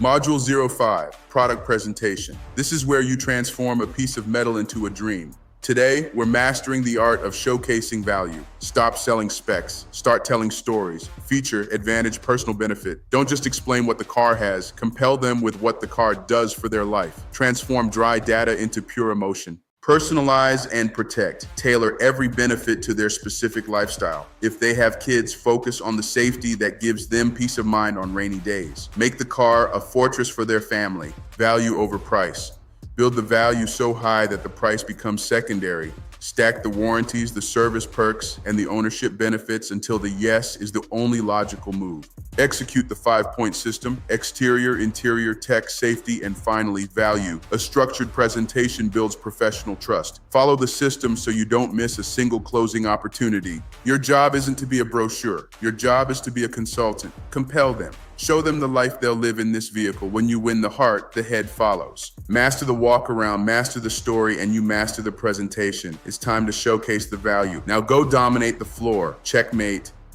Module 05, Product Presentation. This is where you transform a piece of metal into a dream. Today, we're mastering the art of showcasing value. Stop selling specs, start telling stories. Feature, advantage, personal benefit. Don't just explain what the car has, compel them with what the car does for their life. Transform dry data into pure emotion. Personalize and protect. Tailor every benefit to their specific lifestyle. If they have kids, focus on the safety that gives them peace of mind on rainy days. Make the car a fortress for their family. Value over price. Build the value so high that the price becomes secondary. Stack the warranties, the service perks, and the ownership benefits until the yes is the only logical move. Execute the 5-point system: exterior, interior, tech, safety, and finally, value. A structured presentation builds professional trust. Follow the system so you don't miss a single closing opportunity. Your job isn't to be a brochure. Your job is to be a consultant. Compel them. Show them the life they'll live in this vehicle. When you win the heart, the head follows. Master the walk around, master the story, and you master the presentation. It's time to showcase the value. Now go dominate the floor. Checkmate.